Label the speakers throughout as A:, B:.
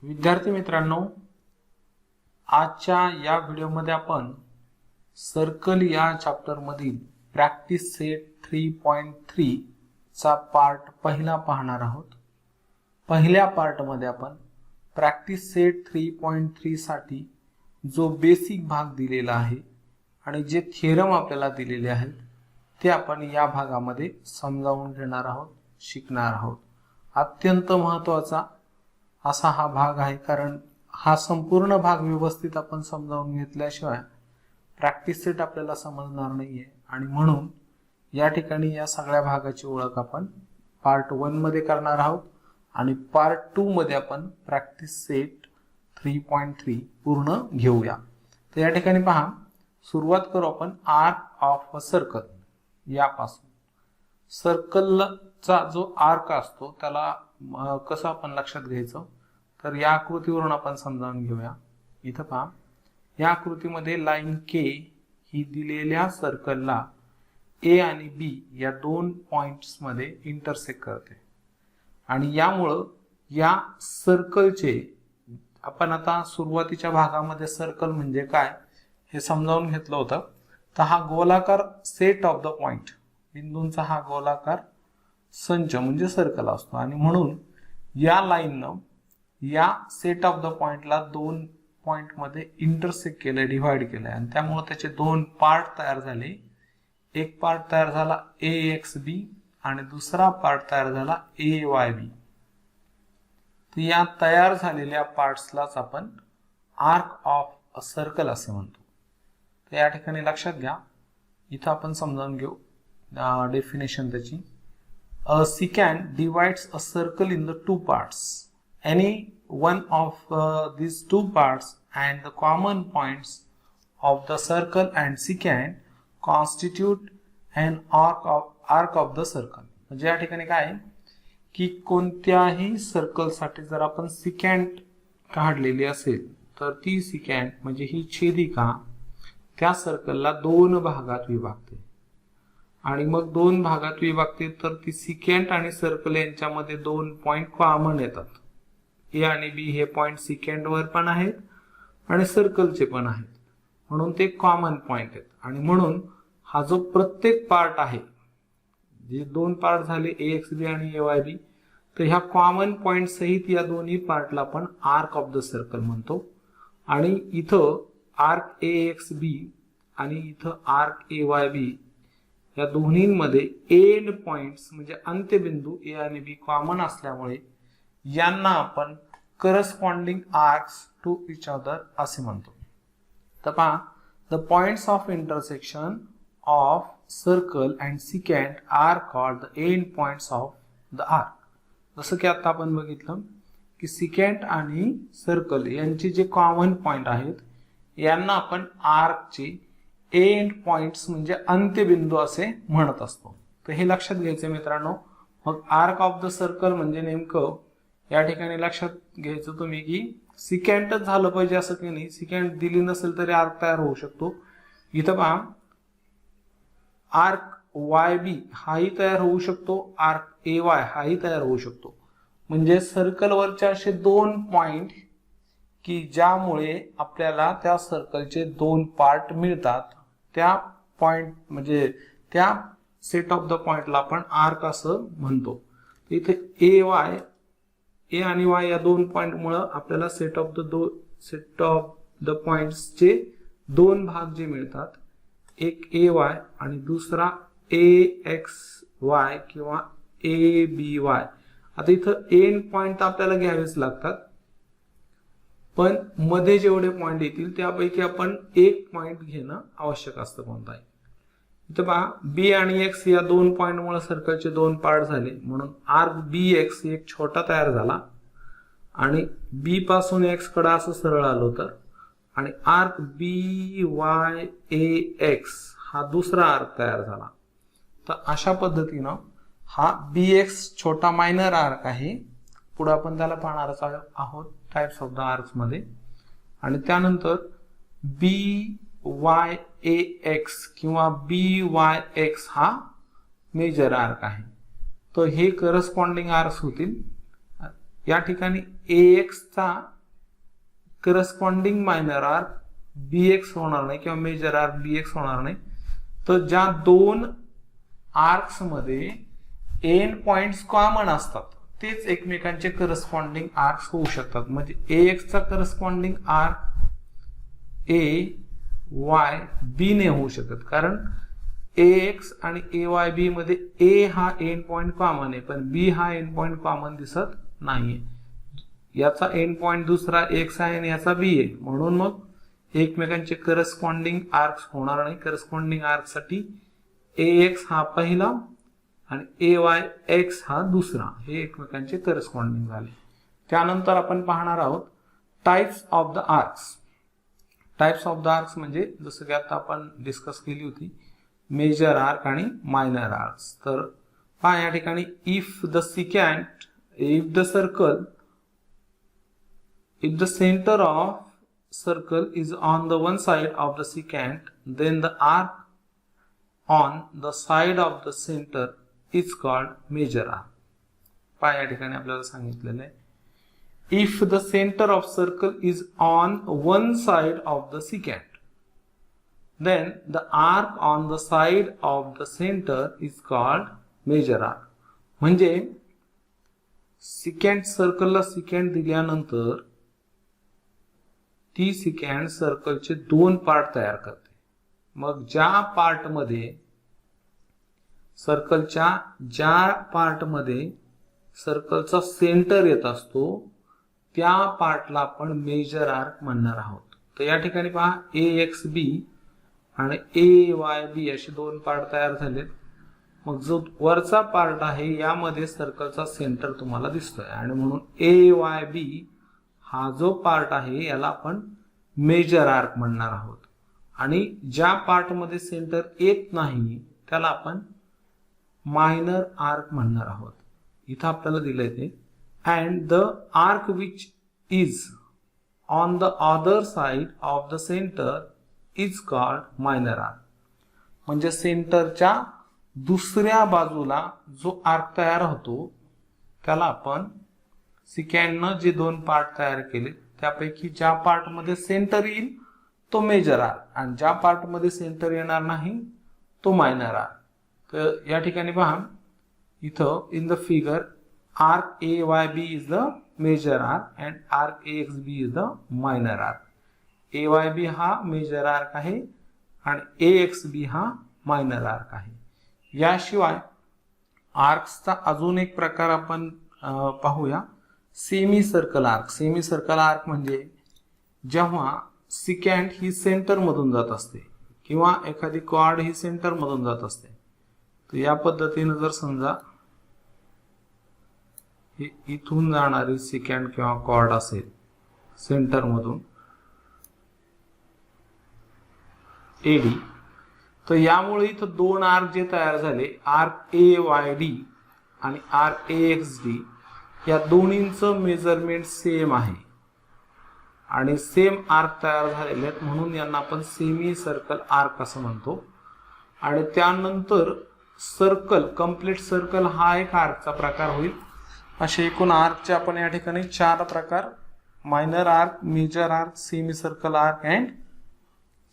A: विद्यार्थी मित्रांनो, आजच्या या व्हिडिओमध्ये आपण सर्कल या चॅप्टर मधील प्रॅक्टिस सेट 3.3 चा पार्ट पहिला पाहणार आहोत। पहिल्या पार्ट मध्ये आपण प्रॅक्टिस सेट 3.3 साठी जो बेसिक भाग दिलेला आहे आणि जे थिअरम आपल्याला दिलेले आहेत ते आपण या भागामध्ये समजावून घेणार आहोत, शिकणार आहोत। अत्यंत महत्त्वाचा असा हा भाग आहे, कारण हा संपूर्ण भाग व्यवस्थित आपण समजावून घेतल्याशिवाय प्रॅक्टिस सेट आपल्याला समजणार नाहीये। आणि म्हणून या ठिकाणी या सगळ्या भागाची ओळख आपण पार्ट 1 मध्ये करणार आहोत आणि पार्ट 2 मध्ये आपण प्रॅक्टिस सेट 3.3 पूर्ण घेऊया। तर या ठिकाणी पहा, सुरुवात करू आपण आर्क ऑफ अ सर्कल यापासून। सर्कलचा जो आर्क असतो त्याला कसं आपण लक्षात घ्यायचं, तर या आकृतीवरून आपण समजावून घेऊया। इथं पहा, या आकृतीमध्ये लाईन के ही दिलेल्या सर्कलला ए आणि बी या दोन पॉइंट्स मध्ये इंटरसेक्ट करते आणि यामुळे या सर्कलचे आपण आता सुरुवातीच्या भागामध्ये सर्कल म्हणजे काय हे समजावून घेतलं होतं। तर हा गोलाकार सेट ऑफ द पॉइंट, बिंदूंचा हा गोलाकार संच म्हणजे सर्कल असतो आणि म्हणून या लाईननं या सेट ऑफ द पॉइंटला दोन पॉइंट मध्ये इंटरसेक्ट केलंय, डिवाइड केलंय आणि त्यामुळे त्याचे दोन पार्ट तयार झाले। एक पार्ट तयार झाला AXB आणि दुसरा पार्ट तयार झाला AYB। तर या तयार झालेल्या पार्ट्सलाच आपण आर्क ऑफ अ सर्कल असे म्हणतो। तर या ठिकाणी लक्षात घ्या, इथं आपण समजावून घेऊ डेफिनेशन त्याची। A secant divides a circle in the two parts. Any one of these two parts and the common points of the circle and secant constitute an arc of the circle. म्हणजे या ठिकाणी काय आहे की कोणत्याही circle साठी जर आपण सिकॅन्ट काढलेली असेल तर ती सिकॅन्ट म्हणजे ही छेदिका त्या सर्कलला दोन भागात विभागते आणि मग दोन भागात विभागते तर ती सिकॅन्ट आणि सर्कल यांच्यामध्ये दोन पॉइंट कॉमन येतात। ए आणि बी हे पॉइंट सिकॅन्ट वर पण आहेत आणि सर्कलचे पण आहेत, म्हणून ते कॉमन पॉइंट आहेत। आणि म्हणून हा जो प्रत्येक पार्ट आहे, जे दोन पार्ट झाले AXB आणि AYB, तर ह्या कॉमन पॉइंट सहित या दोन्ही पार्टला आपण आर्क ऑफ द सर्कल म्हणतो। आणि इथं आर्क AXB आणि इथं आर्क AYB या दोन्हींमध्ये एंड पॉइंट्स म्हणजे अंत्यबिंदू ए आणि बी कॉमन असल्यामुळे यांना आपण corresponding arcs to each other असे म्हणतो। तर पहा, the points of intersection of circle and secant are called the end points of the arc. जसं की आता आपण बघितलं की सिकॅन्ट आणि सर्कल यांचे जे कॉमन पॉइंट आहेत यांना आपण आर्कचे एंड पॉइंट्स म्हणजे अंत्यबिंदू असे म्हणत असतो। तर हे लक्षात घ्यायचं मित्रांनो। मग आर्क ऑफ द सर्कल म्हणजे नेमकं या ठिकाणी लक्षात घ्यायचं तुम्ही की सिकॅन्टच झालं पाहिजे असं काही नाही, सिकॅन्ट दिली नसेल तरी आर्क तयार होऊ शकतो। इथं पहा, आर्क YB हाही तयार होऊ शकतो, आर्क AY हाही तयार होऊ शकतो। म्हणजे सर्कलवरचे असे दोन पॉइंट की ज्यामुळे आपल्याला त्या सर्कलचे दोन पार्ट मिळतात, त्या पॉइंट म्हणजे त्या सेट ऑफ द पॉइंटला आपण आर्क असं म्हणतो। इथे ए आणि वाय या दोन पॉइंट मुळे आपल्याला सेट ऑफ द पॉइंट्सचे दोन भाग जे मिळतात, एक AY आणि दुसरा AXY किंवा ABY। आता इथं एंड पॉइंट आपल्याला घ्यावेच लागतात, पण मध्ये जेवढे पॉइंट येतील त्यापैकी आपण एक पॉइंट घेणं आवश्यक असतं कोणताही। इथं पहा, बी आणि एक्स या दोन पॉइंट मुळे सर्कलचे दोन पार्ट झाले, म्हणून आर्क BX एक छोटा तयार झाला आणि बी पासून एक्स कडे असं सरळ आलो तर, आणि आर्क BYAX हा दुसरा आर्क तयार झाला। तर अशा पद्धतीनं हा BX छोटा मायनर आर्क आहे, पुढे आपण त्याला पाहणारच आहोत टाइप्स ऑफ द आर्क्स मध्ये। आणि त्यानंतर BYAX किंवा BYX हा मेजर आर्क आहे। तर हे करस्पॉन्डिंग आर्क्स होतील। या ठिकाणी AX चा करस्पॉन्डिंग मायनर आर्क BX होणार नाही किंवा मेजर आर्क BX होणार नाही. तर ज्या दोन आर्क्स मध्ये एंड पॉइंट्स कॉमन असतात तेच एकमेकांचे करस्पॉन्डिंग आर्क्स होऊ शकतात. म्हणजे AX चा करस्पॉन्डिंग आर्क AY B ने होऊ शकत, कारण AX आणि AYB मध्ये A हा एंड पॉइंट कॉमन आहे पण B हा एंड पॉइंट कॉमन दिसत नाहीये. याचा एंड पॉइंट दुसरा X आहे आणि याचा B आहे, म्हणून मग एकमेकांचे करस्पॉन्डिंग आर्क्स होणार नाही. करस्पॉन्डिंग आर्क साठी AX हा पहिला आणि AYX हा दुसरा, हे एकमेकांचे करस्पॉन्डिंग झाले. त्यानंतर आपण पाहणार आहोत types of the arcs. Types of the arcs म्हणजे जसं की आता आपण डिस्कस केली होती मेजर आर्क आणि मायनर आर्क्स. तर पहा या ठिकाणी if the centre of circle is on the one side of the secant, then the arc on the side of the center is called major arc. पहा या ठिकाणी आपल्याला सांगितलेलं आहे if the center of circle is on one side of the secant, then the arc on the side of the center is called major arc. म्हणजे सिकॅन्ट सर्कलला सिकॅन्ट दिल्यानंतर ती सिकॅन्ट सर्कलचे दोन पार्ट तयार करते. मग ज्या पार्टमध्ये सर्कलचा सेंटर येत असतो त्या पार्टला आपण मेजर आर्क म्हणणार आहोत. तर या ठिकाणी पहा AXB आणि AYB असे दोन पार्ट तयार झालेत. मग जो वरचा पार्ट आहे यामध्ये सर्कलचा सेंटर तुम्हाला दिसतोय आणि म्हणून AYB हा जो पार्ट आहे याला आपण मेजर आर्क म्हणणार आहोत. आणि ज्या पार्ट मध्ये सेंटर येत नाही त्याला आपण मायनर आर्क म्हणणार आहोत. इथं आपल्याला दिलंय ते and the arc which is on the other side of the centre is called minor arc. म्हणजे सेंटरच्या दुसऱ्या बाजूला जो आर्क तयार होतो त्याला आपण सिकॅन्डनं जे दोन पार्ट तयार केले त्यापैकी ज्या पार्ट मध्ये सेंटर येईल तो मेजर आर्क आणि ज्या पार्ट मध्ये सेंटर येणार नाही तो मायनर आर्क. तर या ठिकाणी पहा इथं in the figure arc AYB is the major arc and arc AXB is the minor arc. AYB हा मेजर आर्क आहे आणि AXB हा मायनर आर्क आहे. याशिवाय आर्क्सचा अजून एक प्रकार आपण पाहूया semi circle arc. Semi circle arc म्हणजे जेव्हा सिकॅन्ट ही सेंटर मधून जात असते किंवा एखादी कॉर्ड ही सेंटर मधून जात असते. तर या पद्धतीने जर समजा ही इथून जाणारी सिकॅन्ट किंवा कॉर्ड असेल सेंटर मधून AD, तर यामुळे इथं दोन आर्क जे तयार झाले आर्क AYD आणि आर्क AXD या दोन्हींचं मेजरमेंट सेम आहे आणि सेम आर्क तयार झालेले आहेत म्हणून यांना आपण सेमी सर्कल आर्क असं म्हणतो. आणि त्यानंतर सर्कल कंप्लीट सर्कल हा एक आर्कचा प्रकार होईल. असे एकूण आर्कचे आपण या ठिकाणी 4 प्रकार minor arc, major arc, semi circle arc and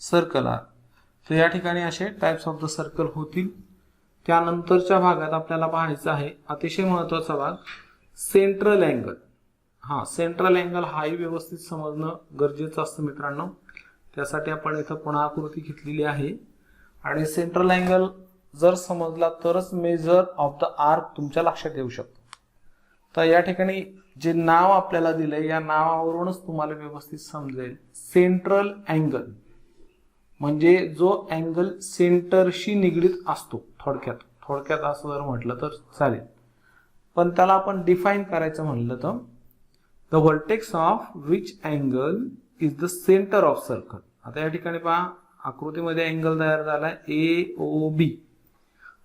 A: circle arc. तर या ठिकाणी असे टाइप्स ऑफ द सर्कल होतील. त्यानंतरच्या भागात आपल्याला पाहायचं आहे अतिशय महत्त्वाचा भाग सेंट्रल अँगल. सेंट्रल अँगल हाही व्यवस्थित समजणं गरजेचं असतं मित्रांनो. त्यासाठी आपण इथं पुन्हा आकृती घेतलेली आहे आणि सेंट्रल अँगल जर समजला तरच मेजर ऑफ द आर्क तुमच्या लक्षात येऊ शकतो. तर या ठिकाणी जे नाव आपल्याला दिलंय या नावावरूनच तुम्हाला व्यवस्थित समजेल. सेंट्रल अँगल म्हणजे जो अँगल सेंटरशी निगडीत असतो. थोडक्यात असं जर म्हटलं तर चालेल, पण त्याला आपण डिफाइन करायचं म्हणलं तर the vertex of which angle is the centre of circle. आता या ठिकाणी पहा आकृतीमध्ये अँगल तयार झालाय AOB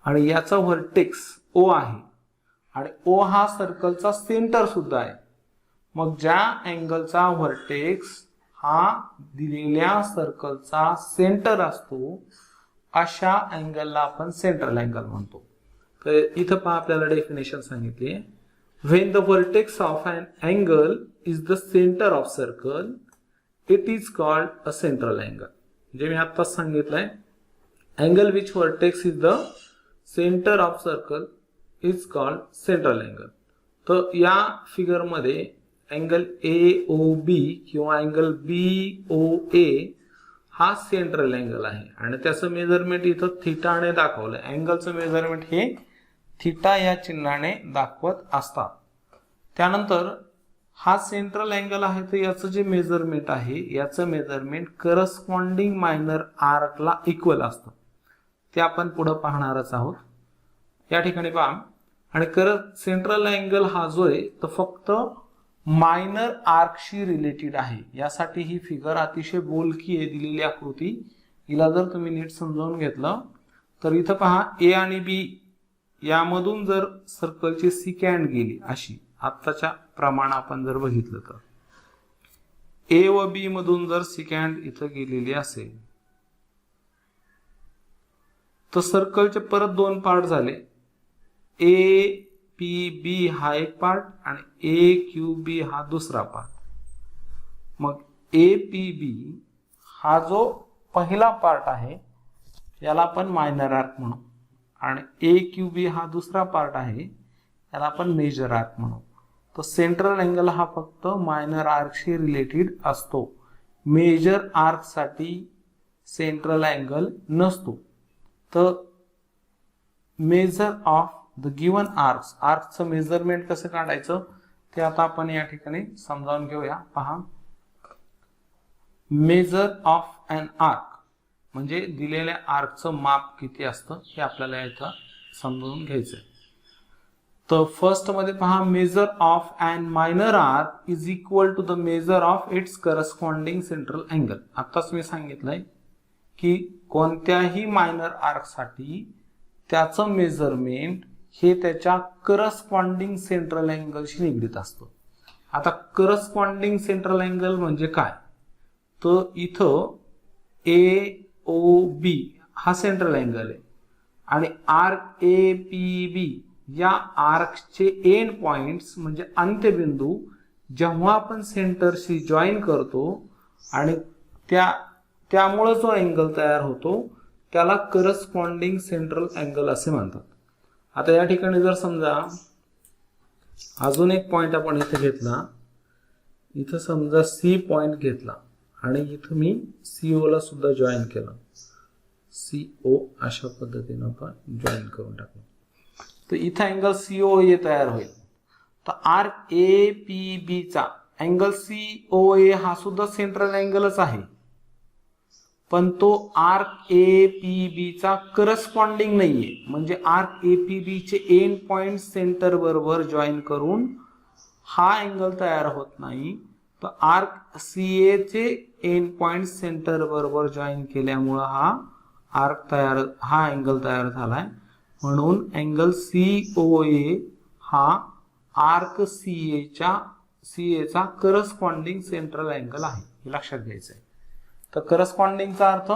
A: आणि याचा व्हर्टेक्स O आहे आणि O हा सर्कलचा सेंटर सुद्धा आहे. मग ज्या अँगलचा व्हर्टेक्स हा दिलेल्या सर्कलचा सेंटर असतो अशा अँगलला आपण सेंट्रल अँगल म्हणतो. तर इथं पहा आपल्याला डेफिनेशन सांगितली. When the vertex of an angle is the center of circle it is called a central angle. जे मी आत्ताच सांगितलंय, angle which vertex is the centre of circle is called central angle. तर या फिगर मध्ये angle AOB किंवा angle BOA हा central angle आहे आणि त्याचं मेजरमेंट इथं थिटाने दाखवलंय. अँगलचं मेजरमेंट हे थिटा या चिन्हाने दाखवत असतात. त्यानंतर हा सेंट्रल अँगल आहे, तर याचं जे मेजरमेंट आहे याचं मेजरमेंट करस्पॉन्डिंग मायनर आर्कला इक्वल असतं. ते आपण पुढे पाहणारच आहोत. या ठिकाणी पहा, आणि सेंट्रल अँगल हा जो आहे तो फक्त मायनर आर्कशी रिलेटेड आहे. यासाठी ही फिगर अतिशय बोलकी आहे. दिलेली आकृती हिला जर तुम्ही नीट समजावून घेतलं तर इथं पहा, ए आणि बी यामधून जर सर्कलची सिकॅन्ड गेली अशी आत्ताच्या प्रमाण आपण जर बघितलं तर ए व बी मधून जर सिकॅन्ड इथं गेलेली असेल तर सर्कलचे परत दोन पार्ट झाले. APB हा एक पार्ट आणि AQB हा दुसरा पार्ट. मग APB हा जो पहिला पार्ट आहे याला आपण मायनर आर्क म्हणू आणि AQB हा दुसरा पार्ट आहे याला आपण मेजर आर्क म्हणू. तो सेंट्रल अँगल हा फक्त मायनर आर्कशी रिलेटेड असतो. मेजर आर्क साठी सेंट्रल अँगल नसतो. तर मेजर ऑफ द गिवन आर्कचं मेजरमेंट कसं काढायचं ते आता आपण या ठिकाणी समजावून घेऊया. पहा, मेजर ऑफ अन आर्क म्हणजे दिलेल्या आर्कचं माप किती असतं हे आपल्याला इथं समजून घ्यायचंय. तर फर्स्ट मध्ये पहा, measure of an minor arc is equal to the measure of its corresponding central angle. आताच मी सांगितलंय की कोणत्याही मायनर आर्क साठी त्याचं मेजरमेंट हे त्याच्या करस्पॉन्डिंग सेंट्रल अँगलशी निगडीत असतं. आता करस्पॉन्डिंग सेंट्रल अँगल म्हणजे काय, तर इथं AOB हा सेंट्रल अँगल आहे आणि आर्क APB या आर्कचे एंड पॉइंट्स म्हणजे अंत्यबिंदू जेव्हा आपण सेंटरशी जॉईन करतो आणि त्यामुळे जो अँगल तयार होतो त्याला करस्पॉन्डिंग सेंट्रल अँगल असे म्हणतात. आता या ठिकाणी जर समजा अजून एक पॉइंट आपण इथे घेतला, इथं समजा C पॉइंट घेतला आणि इथं मी CO ला सुद्धा जॉईन केलं, CO अशा पद्धतीने आपण जॉईन करून टाकू तर इथं अँगल COA तयार होईल. तर आर्क APB चा अँगल COA हा सुद्धा सेंट्रल अँगलच आहे, पण तो आर्क APB चा करस्पॉन्डिंग नाहीये. म्हणजे आर्क APB चे एंड पॉइंट सेंटर बरोबर जॉईन करून हा अँगल तयार होत नाही. तर आर्क CA चे एंड पॉइंट सेंटर बरोबर जॉईन केल्यामुळे हा अँगल तयार झालाय. म्हणून अँगल COA हा आर्क CA चा करस्पॉन्डिंग सेंट्रल अँगल आहे, हे लक्षात घ्यायचं आहे. तर करस्पॉन्डिंगचा अर्थ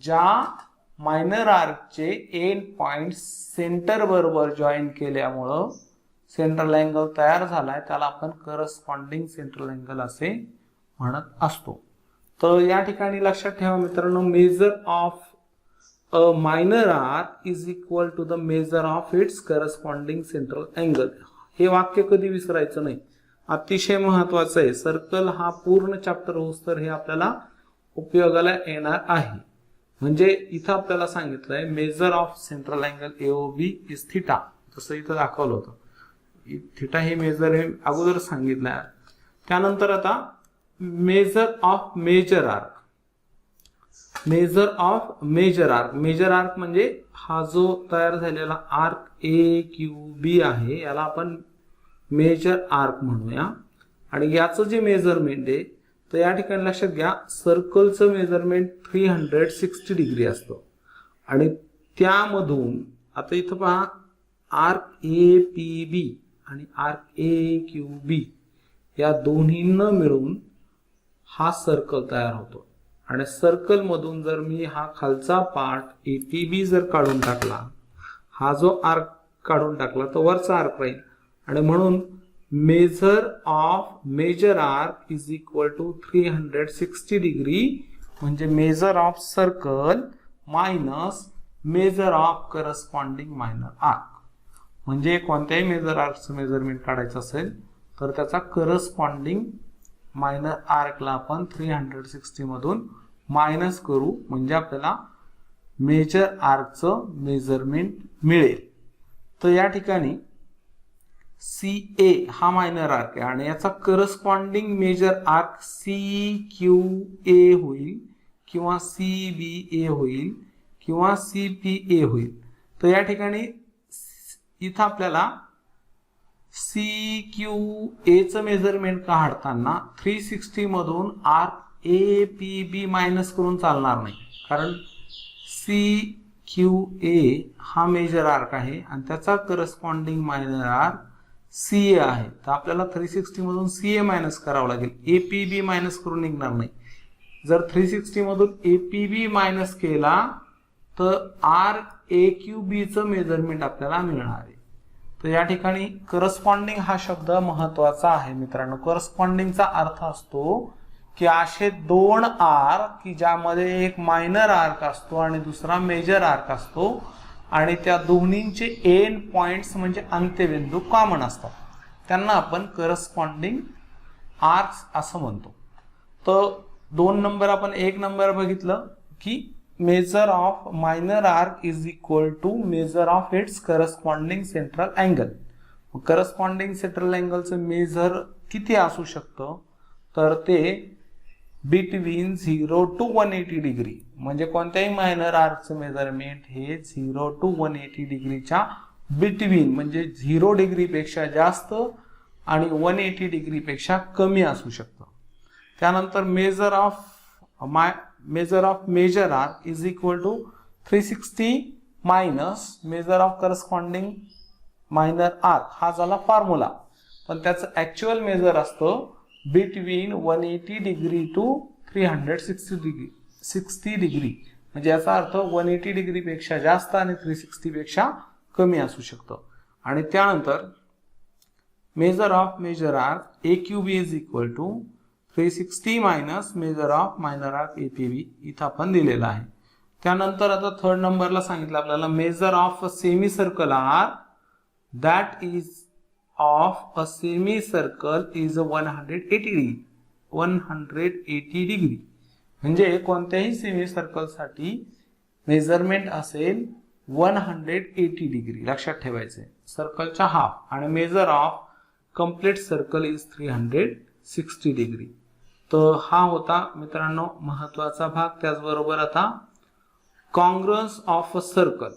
A: ज्या मायनर आर्कचे एंड पॉइंट सेंटर बरोबर जॉईन केल्यामुळं सेंट्रल अँगल तयार झालाय त्याला आपण करस्पॉन्डिंग सेंट्रल अँगल असे म्हणत असतो. तर या ठिकाणी लक्षात ठेवा मित्रांनो, measure of a minor arc is equal to the measure of its corresponding central angle. हे वाक्य कधी विसरायचं नाही, अतिशय महत्वाचं आहे. सर्कल हा पूर्ण चॅप्टर होस्तर हे आपल्याला उपयोगाला येणार आहे. म्हणजे इथं आपल्याला सांगितलंय measure of central angle AOB is theta, जसं इथं दाखवलं होतं. थिटा हे मेजर हे अगोदर सांगितलंय. त्यानंतर आता measure of major arc. Major arc म्हणजे हा जो तयार झालेला आर्क AQB आहे याला आपण मेजर आर्क म्हणूया. आणि याचं जे मेजरमेंट आहे तर या ठिकाणी लक्षात घ्या, सर्कलचं मेजरमेंट 360 डिग्री असतं आणि त्यामधून आता इथं पहा आर्क APB आणि आर्क AQB या दोन्हींना मिळून हा सर्कल तयार होतो. आणि सर्कल मधून जर मी हा खालचा पार्ट APB जर काढून टाकला, हा जो आर्क काढून टाकला तर वरचा आर्क राहील आणि म्हणून major arc is equal to 360 degree, म्हणजे measure of circle minus measure of corresponding minor arc. म्हणजे कोणत्याही मेजर आर्कचं मेजरमेंट काढायचं असेल तर त्याचा करस्पॉन्डिंग मायनर आर्कला आपण 360 मधून मायनस करू, म्हणजे आपल्याला मेजर आर्कचं मेजरमेंट मिळेल. तर या ठिकाणी CA हा मायनर आर्क आहे आणि याचा करस्पॉन्डिंग मेजर आर्क CQA होईल किंवा CBA होईल किंवा CPA होईल. तर या ठिकाणी इथं आपल्याला CQA चं मेजरमेंट काढताना 360 मधून आर्क APB मायनस करून चालणार नाही, कारण CQA हा मेजर आर्क आहे आणि त्याचा करस्पॉन्डिंग मायनर आर्क CA आहे. तर आपल्याला 360 मधून CA मायनस करावं लागेल, APB मायनस करून निघणार नाही. जर 360 मधून APB मायनस केला तर आर्क AQB चं मेजरमेंट आपल्याला मिळणार आहे. तर या ठिकाणी करस्पॉन्डिंग हा शब्द महत्वाचा आहे मित्रांनो. करस्पॉन्डिंगचा अर्थ असतो की असे दोन आर्क की ज्यामध्ये एक मायनर आर्क असतो आणि दुसरा मेजर आर्क असतो आणि त्या दोन्हींचे एंड पॉइंट्स म्हणजे अंत्यबिंदू कॉमन असतात, त्यांना आपण करस्पॉन्डिंग आर्क्स असं म्हणतो. तर 2 नंबर आपण 1 नंबर बघितलं की measure of minor arc is equal to measure of its corresponding central angle. Corresponding central अँगलचं मेजर किती असू शकतं, तर ते बिटवीन 0 to 180 डिग्री, म्हणजे कोणत्याही मायनर आर्कचं मेजरमेंट हे 0 to 180 डिग्रीच्या बिटवीन, म्हणजे 0 डिग्रीपेक्षा जास्त आणि 180 डिग्रीपेक्षा कमी असू शकतं. त्यानंतर measure of major arc is equal to 360 minus measure of corresponding minor arc हा झाला फॉर्म्युला, पण त्याचं ऍक्च्युअल मेजर असतं बिटवीन 180 डिग्री टू 360 डिग्री, म्हणजे याचा अर्थ 180 डिग्री पेक्षा जास्त आणि 360 पेक्षा कमी असू शकतं. आणि त्यानंतर measure of major arc AQB is equal to 360 minus measure of minor arc APB इथं आपण दिलेला आहे. त्यानंतर आता 3rd नंबरला सांगितलं आपल्याला major of a semi circle arc that is of a semi circle is 180 degree, म्हणजे कोणत्याही सेमी सर्कल साठी मेजरमेंट असेल 180 डिग्री, लक्षात ठेवायचे सर्कलच्या हाफ, आणि measure of complete circle is 360 degree. तर हा होता मित्रांनो महत्वाचा भाग. त्याचबरोबर आता कॉन्ग्रुअन्स ऑफ अ सर्कल,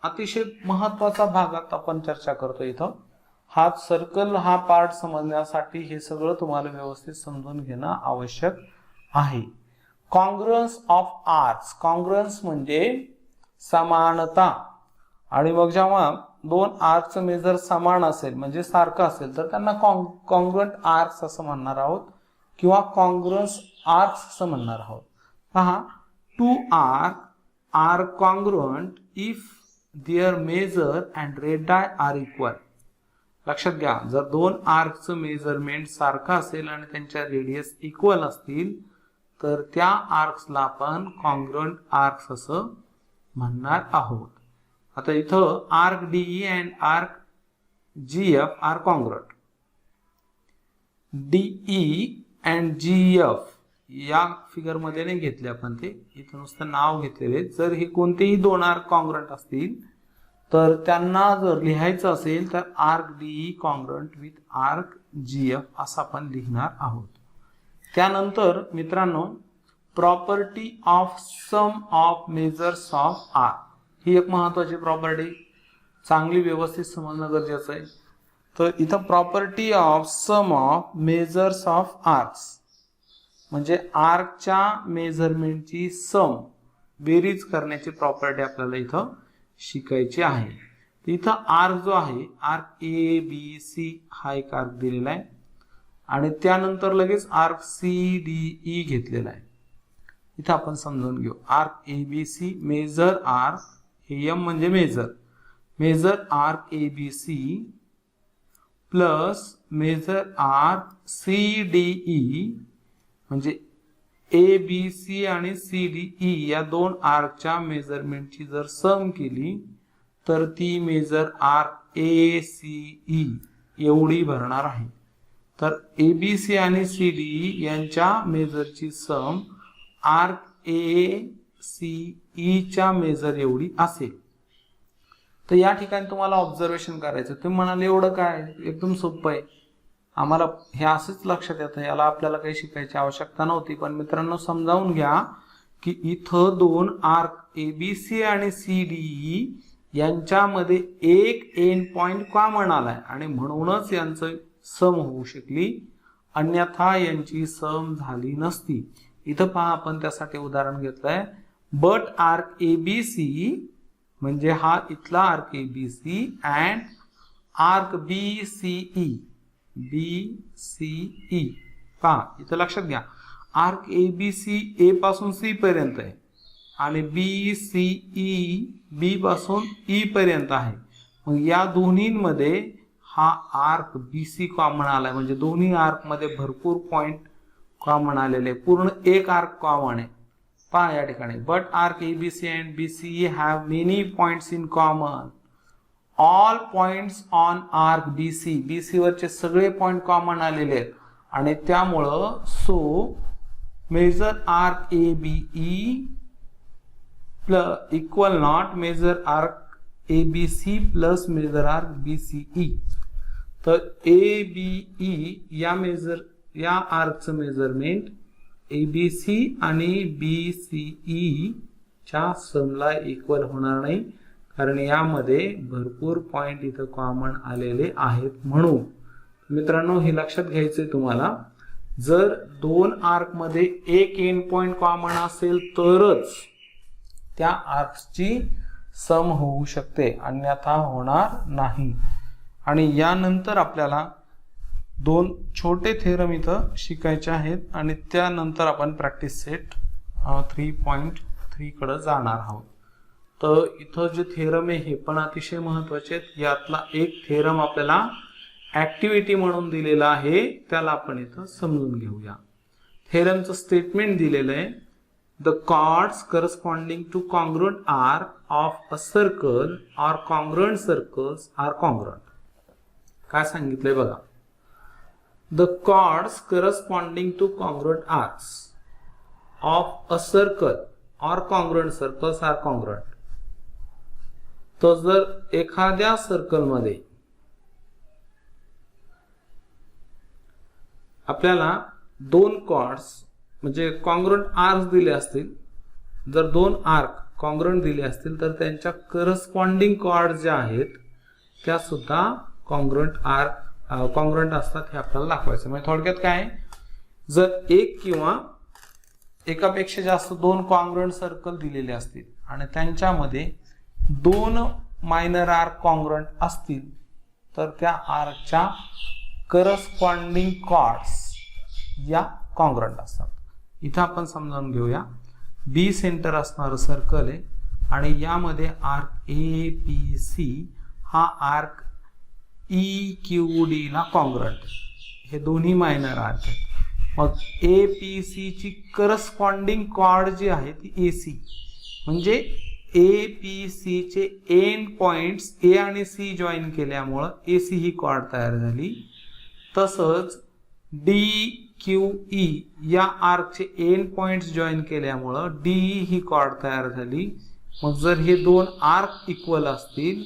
A: अतिशय महत्वाचा भाग आता आपण चर्चा करतो इथं. हा सर्कल हा पार्ट समजण्यासाठी हे सगळं तुम्हाला व्यवस्थित समजून घेणं आवश्यक आहे. कॉन्ग्रुअन्स ऑफ आर्क्स, कॉन्ग्रुअन्स म्हणजे समानता, आणि मग जेव्हा 2 आर्कचं मेजर समान असेल म्हणजे सारखं असेल तर त्यांना कॉन्ग्रुअंट आर्क्स असं म्हणणार आहोत किंवा कॉन्ग्रुअन्स आर्क्स असं म्हणणार आहोत. पहा, 2 arc are congruent if their measure and radii are equal. लक्षात घ्या, जर 2 आर्कचं मेजरमेंट सारखं असेल आणि त्यांच्या रेडियस इक्वल असतील तर त्या आर्क्सला आपण कॉन्ग्रुअंट आर्क्स असं म्हणणार आहोत. आता इथं arc DE and arc GF are congruent. DE and GF या फिगर मध्ये नाही घेतले आपण, ते इथं नुसतं नाव घेतलेले. जर हे कोणतेही 2 आर्क कॉन्ग्रुअंट असतील तर त्यांना जर लिहायचं असेल तर arc DE congruent with arc GF असं आपण लिहिणार आहोत. त्यानंतर मित्रांनो property of sum of measures of arc, ही एक महत्वाची प्रॉपर्टी चांगली व्यवस्थित समजणं गरजेचं आहे. तर इथं property of sum of measures of arcs म्हणजे आर्कच्या मेजरमेंटची सम बेरीज करण्याची प्रॉपर्टी आपल्याला इथं शिकायची आहे. इथं आर्क जो आहे आर्क ABC हा एक आर्क दिलेला आहे आणि त्यानंतर लगेच आर्क CDE घेतलेला आहे. इथं आपण समजून घेऊ. आर्क ABC मेजर आर्क, हे M म्हणजे measure arc ABC plus measure arc CDE, म्हणजे ABC आणि CDE या दोन आर्कच्या मेजरमेंटची जर सम केली तर ती मेजर आर्क ACE एवढी भरणार आहे. तर ABC आणि CDE यांच्या मेजरची सम आर्क ACE च्या मेजर एवढी असेल. तर या ठिकाणी तुम्हाला ऑब्झर्वेशन करायचं. तुम्ही म्हणाले एवढं काय, एकदम सोपं आहे, आम्हाला हे असंच लक्षात येतं, याला आपल्याला काही शिकायची आवश्यकता नव्हती. पण मित्रांनो समजावून घ्या की इथं दोन आर्क ABC आणि CDE यांच्यामध्ये एक एंड पॉइंट कॉमन आलाय आणि म्हणूनच यांचं सम होऊ शकली, अन्यथा यांची सम झाली नसती. इथं पहा आपण त्यासाठी उदाहरण घेतलंय. बट आर्क ABC म्हणजे हा इथला arc ABC and arc BCE पहा इथं लक्षात घ्या, आर्क ABC A पासून C पर्यंत आहे आणि BCE B पासून E पर्यंत आहे. मग या दोन्हींमध्ये हा आर्क BC कॉमन आलाय, म्हणजे दोन्ही आर्क मध्ये भरपूर पॉइंट कॉमन आलेले, पूर्ण एक आर्क कॉमन आहे. पहा या ठिकाणी, but arc ABC and BCE have many points in common. All points on arc BC वरचे सगळे पॉइंट कॉमन आलेले आहेत आणि त्यामुळं so measure arc ABE equal not measure arc ABC plus measure arc BCE. तर ABE या आर्कचं measurement ABC आणि BCE च्या समला इक्वल होणार नाही, कारण यामध्ये भरपूर पॉइंट इथं कॉमन आलेले आहेत. म्हणून मित्रांनो हे लक्षात घ्यायचंय तुम्हाला, जर दोन आर्क मध्ये एक एंड पॉइंट कॉमन असेल तरच त्या आर्क्सची सम होऊ शकते, अन्यथा होणार नाही. आणि यानंतर आपल्याला दोन छोटे थेरम इथं शिकायचे आहेत आणि त्यानंतर आपण प्रॅक्टिस सेट 3.3 कडे जाणार आहोत. तर इथं जे थेरम आहे हे पण अतिशय महत्वाचे आहेत. यातला एक थेरम आपल्याला ऍक्टिव्हिटी म्हणून दिलेला आहे, त्याला आपण इथं समजून घेऊया. थेरमचं स्टेटमेंट दिलेलं आहे, the chords corresponding to congruent arc of a circle or congruent circles are congruent. काय सांगितलंय बघा, the chords corresponding to congruent arcs of a circle or congruent circles are congruent. तो जर एखाद्या सर्कल मध्ये आपल्याला दोन कॉर्ड्स म्हणजे कॉन्ग्रुएंट आर्क्स दिले असतील, जर दोन आर्क कॉन्ग्रुएंट दिले असतील तर त्यांच्या करस्पॉन्डिंग कॉर्ड ज्या आहेत त्या सुद्धा कॉन्ग्रुएंट असतात, हे आपल्याला दाखवायचं. म्हणजे थोडक्यात काय, जर एक किंवा एकापेक्षा जास्त दोन कॉन्ग्रुएंट सर्कल दिलेले असतील आणि त्यांच्यामध्ये दोन मायनर आर्क कॉन्ग्रुएंट असतील तर त्या आर्कच्या करस्पॉन्डिंग कॉर्ड्स या कॉन्ग्रुएंट असतात. इथं आपण समजावून घेऊया. बी सेंटर असणारं सर्कल आहे आणि यामध्ये आर्क APC हा आर्क EQD ला कॉन्ग्रुएंट, हे दोन्ही मायनर आर्क आहेत. मग APC ची करस्पॉन्डिंग कॉर्ड जी आहे ती AC, म्हणजे APC चे एंड पॉइंट्स A आणि C जॉईन केल्यामुळं AC ही कॉर्ड तयार झाली. तसंच DQE या आर्कचे एंड पॉइंट्स जॉईन केल्यामुळं DE ही कॉर्ड तयार झाली. मग जर हे दोन आर्क इक्वल असतील,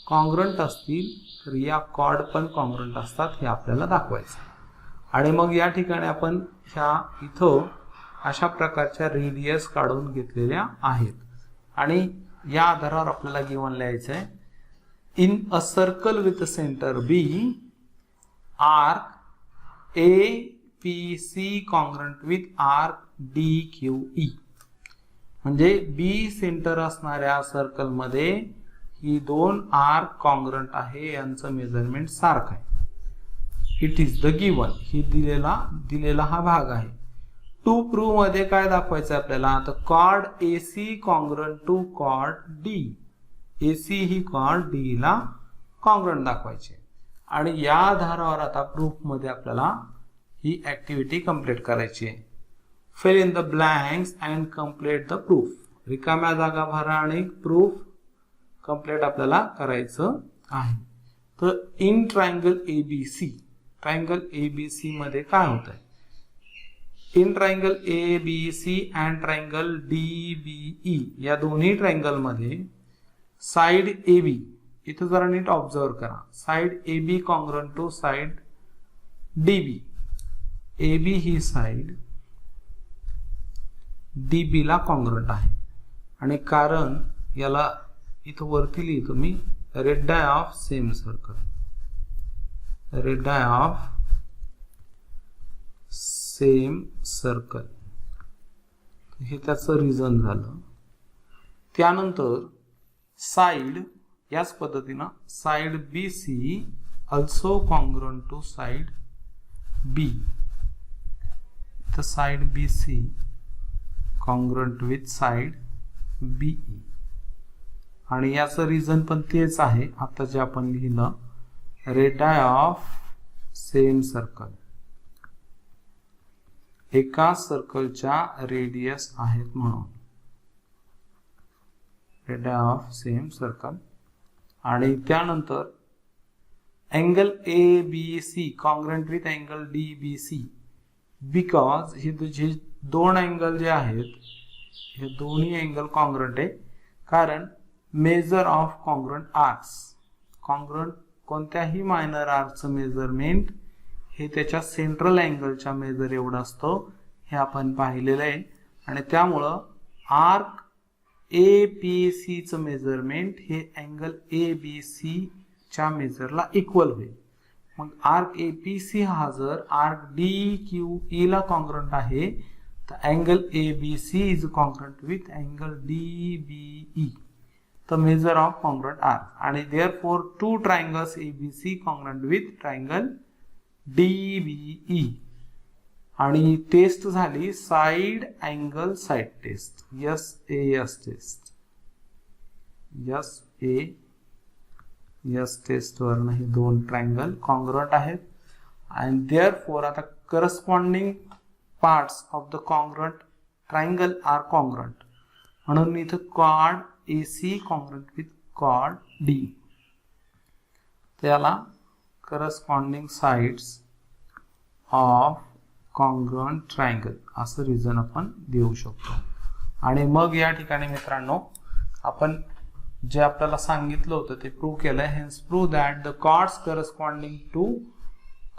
A: कॉन्ग्रुएंट असतील, तर या कॉर्ड पण कॉन्ग्रुएंट असतात, हे आपल्याला दाखवायचं. आणि मग या ठिकाणी आपण ह्या इथं अशा प्रकारच्या रेडियस काढून घेतलेल्या आहेत आणि या आधारावर आपल्याला गिवन लिहायचं आहे. In a circle with centre B, arc APC congruent with arc DQE. म्हणजे बी सेंटर असणाऱ्या सर्कल मध्ये ही दोन आर्क कॉन्ग्रुएंट आहे, यांचं मेजरमेंट सारखं आहे. इट इज द गिवन, ही दिलेला हा भाग आहे. टू प्रूव्ह मध्ये काय दाखवायचं आपल्याला, तर chord AC congruent to chord D. AC ही कॉर्ड D ला कॉन्ग्रुएंट दाखवायचे आणि या आधारावर आता प्रूफ मध्ये आपल्याला ही ऍक्टिव्हिटी कंप्लीट करायची आहे. Fill in the blanks and complete the proof. रिकाम्या जागा भरा आणि प्रूफ कंप्लीट आपल्याला करायचं आहे. तर in triangle ABC, triangle ABC मध्ये काय होत आहे? In triangle ABC and triangle DBE या दोन्ही ट्रायंगल मध्ये साइड एबी, इथं जरा नीट ऑब्झर्व करा, side AB congruent to side DB. AB ही साइड डीबी ला कॉन्ग्रंट आहे. आणि कारण याला इथं वरती लिहितो मी, radii of same circle, radii of same circle, हे त्याचं रिझन झालं. त्यानंतर साइड याच पद्धतीनं side B C also congruent to side B. तर side B C congruent with side BE. आणि याचं रिझन पण तेच आहे आता जे आपण लिहिलं, रेडियाई ऑफ सेम सर्कल, एका सर्कलच्या रेडियस आहेत म्हणून, रेडियाई ऑफ सेम सर्कल. आणि त्यानंतर angle A B C congruent with angle D B C, because हे दोन अँगल जे आहेत हे दोन्ही अँगल कॉन्ग्रंट आहे. कारण measure of congruent arcs, congruent कोणत्याही मायनर आर्कचं मेजरमेंट हे त्याच्या सेंट्रल अँगलच्या मेजर एवढं असतं, हे आपण पाहिलेलं आहे. आणि त्यामुळं आर्क ए पी सी चं मेजरमेंट हे अँगल ए बी सी च्या मेजरला इक्वल होईल. मग आर्क ए पी सी हा जर आर्क डी क्यू ई ला कॉन्ग्रंट आहे, तर angle A B C is congruent with angle D B E, the measure of congruent arc. आणि therefore two triangles ABC congruent with triangle DBE. आणि test झाली side angle side test, SAS test, SAS test वरनं हे दोन triangle congruent आहेत. and therefore आता corresponding parts of the congruent triangle are congruent. म्हणून इथं quad AC congruent with chord D, त्याला corresponding sides of congruent triangle असं reason आपण देऊ शकतो. आणि मग या ठिकाणी मित्रांनो आपण जे आपल्याला सांगितलं होतं ते प्रूव्ह केलं. Hence prove that the chords corresponding to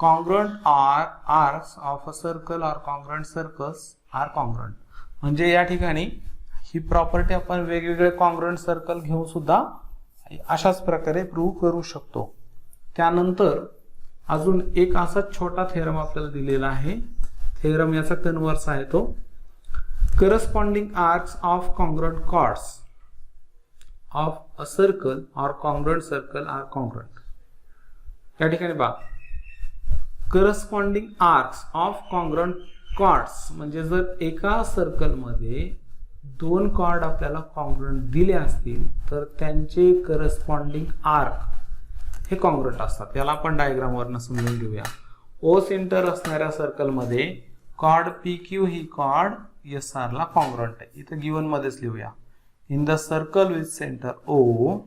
A: congruent arcs of a circle or congruent circles are congruent. म्हणजे या ठिकाणी ही प्रॉपर्टी आपण वेगवेगळे कॉन्ग्रुएंट सर्कल घेऊन सुद्धा अशाच प्रकारे प्रूव्ह करू शकतो. त्यानंतर अजून एक असा छोटा थेरम आपल्याला दिलेला आहे. थेरम याचा कन्वर्स आहे तो, corresponding arcs of congruent chords of a circle और कॉन्ग्रुएंट सर्कल आर कॉन्ग्रुएंट. या ठिकाणी पहा, corresponding arcs of congruent chords म्हणजे जर एका सर्कल मध्ये दोन कॉर्ड आपल्याला कॉन्ग्रुएंट दिले असतील तर त्यांचे करस्पॉन्डिंग आर्क हे कॉन्ग्रुएंट असतात. याला आपण डायग्राम वरनं समजून घेऊया. ओ सेंटर असणाऱ्या सर्कल मध्ये कॉर्ड पी क्यू ही कॉर्ड एस आर ला कॉन्ग्रुएंट आहे. इथं गिवन मध्येच लिहूया, in the circle with centre O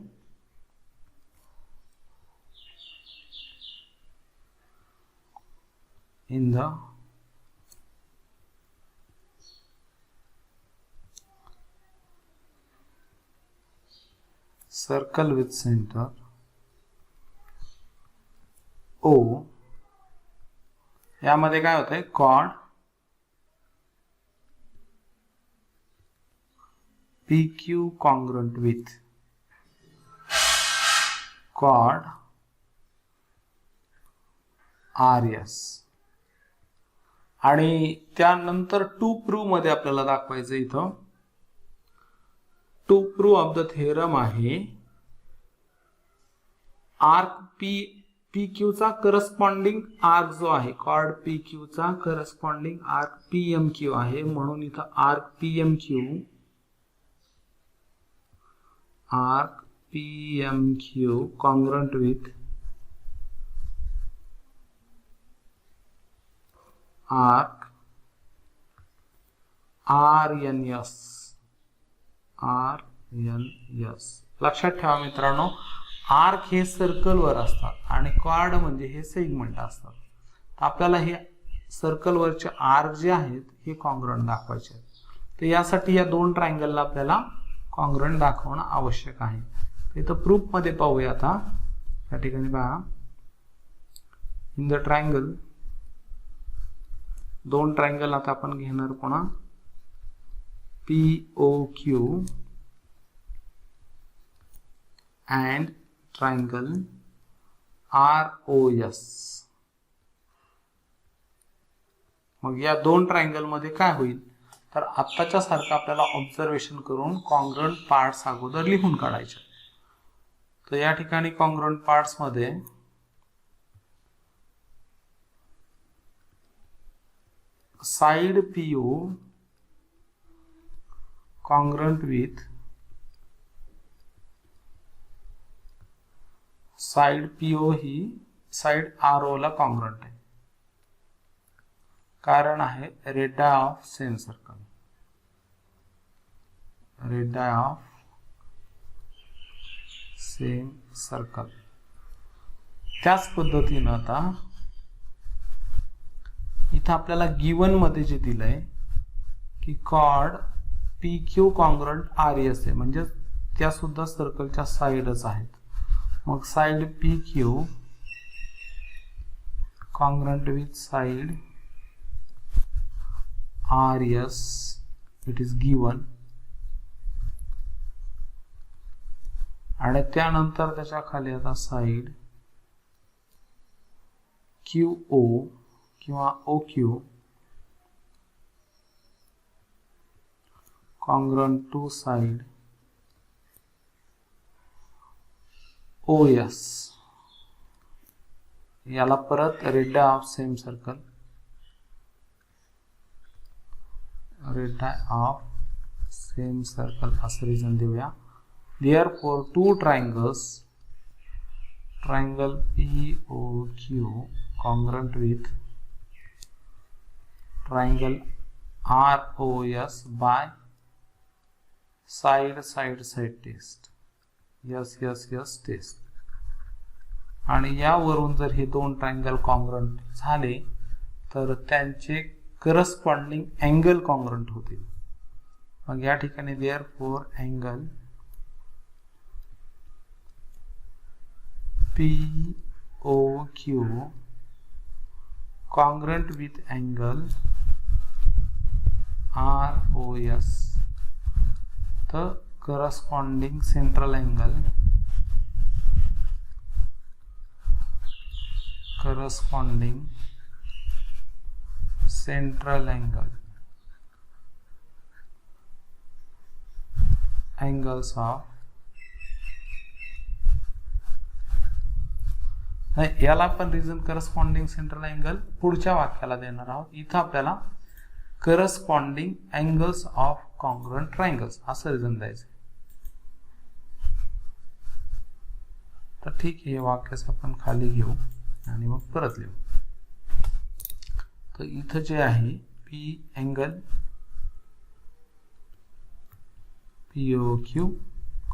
A: in the circle with center O, यामध्ये काय होतंय, chord PQ congruent with chord RS. आणि त्यानंतर टू प्रूव्ह मध्ये आपल्याला दाखवायचं, इथं to prove of the theorem आहे आर्क पी क्यू चा करस्पॉन्डिंग आर्क जो आहे, कॉर्ड पी क्यू चा corresponding arc P M Q आहे. म्हणून इथं arc P M Q congruent with arc RNS. लक्षात ठेवा मित्रांनो, आर्क हे सर्कलवर असतात आणि कॉर्ड म्हणजे हे सेगमेंट असतात. आपल्याला हे सर्कलवरचे आर्क जे आहेत हे कॉन्ग्रुएंट दाखवायचे आहेत. तर यासाठी या दोन ट्रायंगलला आपल्याला कॉन्ग्रुएंट दाखवणं आवश्यक आहे. इथं प्रूफ मध्ये पाहूया. आता या ठिकाणी पहा, इन द ट्रायंगल, दोन ट्रायंगल आता आपण घेणार पुन्हा, POQ and triangle ROS. मग या दोन ट्रायंगल मध्ये काय होईल, तर आत्ताच्या सारखं आपल्याला ऑब्झर्वेशन करून कॉन्ग्रुएंट पार्ट्स अगोदर लिहून काढायचे. तर या ठिकाणी कॉन्ग्रुएंट पार्ट्स मध्ये side PO congruent with side PO he side RO ला कॉन्ग्रुएंट आहे. कारण आहे radio of same circle. Radio of same circle. त्याच पद्धतीनं आता इथं आपल्याला गिवन मध्ये जे दिलंय की कॉर्ड PQ कॉन्ग्रुएंट RS आहे, म्हणजे त्या सुद्धा सर्कलच्या साइडच आहेत. मग side PQ congruent with side RS, it is given. आणि त्यानंतर त्याच्या खाली आता साइड QO किंवा OQ congruent to side OS. याला परत radio of same circle, radio of same circle असं रिजन देऊया. Therefore two triangles, triangle POQ congruent with triangle ROS by side test. yes test. आणि यावरून जर हे दोन ट्रायंगल कॉन्ग्रुएंट झाले तर त्यांचे करस्पॉन्डिंग अँगल कॉन्ग्रुएंट होतील. मग या ठिकाणी therefore angle POQ congruent with angle ROS, the corresponding central angle angles of याला आपण रिजन करस्पॉन्डिंग सेंट्रल अँगल पुढच्या वाक्याला देणार आहोत. इथं आपल्याला corresponding angles of congruent triangles असं रिजन द्यायचं. तर ठीक आहे, वाक्याच आपण खाली घेऊ आणि मग परत लिहू. तर इथं जे आहे P angle POQ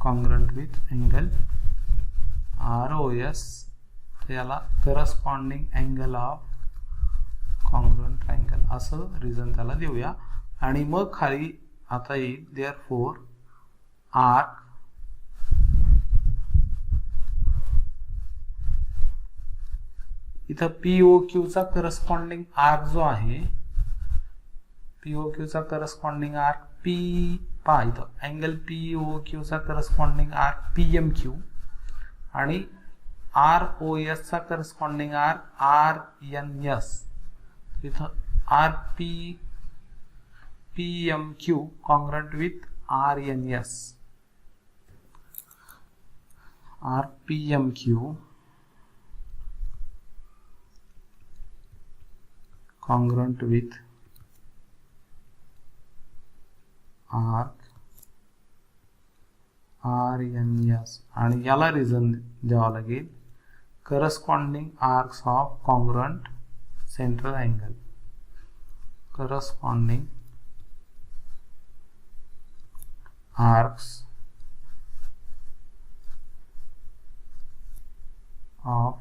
A: congruent with angle ROS, तर याला corresponding angle of congruent triangle असं रिजन त्याला देऊया. आणि मग खाली आता येईल therefore आर्क इथं POQ चा करस्पॉन्डिंग आर्क जो आहे, POQ चा करस्पॉन्डिंग आर्क पहा इथं अँगल POQ चा करस्पॉन्डिंग आर्क PMQ आणि ROS चा करस्पॉन्डिंग आर्क RNS. इथं PMQ congruent with RNS. RPMQ congruent with arc RNS. आणि याला रिझन द्यावा लागेल corresponding arcs of congruent central angle. corresponding arcs of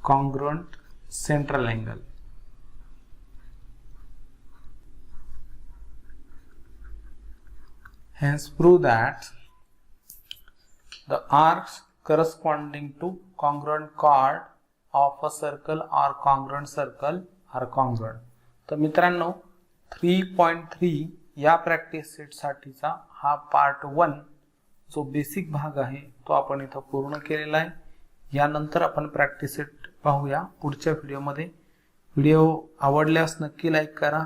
A: congruent central angle. Hence prove that the arcs corresponding to congruent chord of a circle or congruent circle are congruent. तर मित्रांनो 3.3 या practice set साठीचा हा part 1 जो basic भाग आहे तो आपण इथं पूर्ण केलेला आहे. यानंतर आपण प्रॅक्टिस सेट पाहूया पुढच्या व्हिडिओमध्ये. व्हिडिओ आवडल्यास नक्की लाईक करा,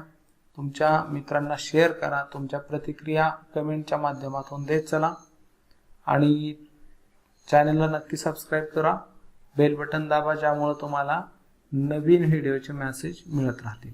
A: तुमच्या मित्रांना शेअर करा, तुमच्या प्रतिक्रिया कमेंटच्या माध्यमातून देत चला आणि चॅनलला नक्की सबस्क्राईब करा, बेल बटन दाबा, ज्यामुळे तुम्हाला नवीन व्हिडिओचे मेसेज मिळत राहतील.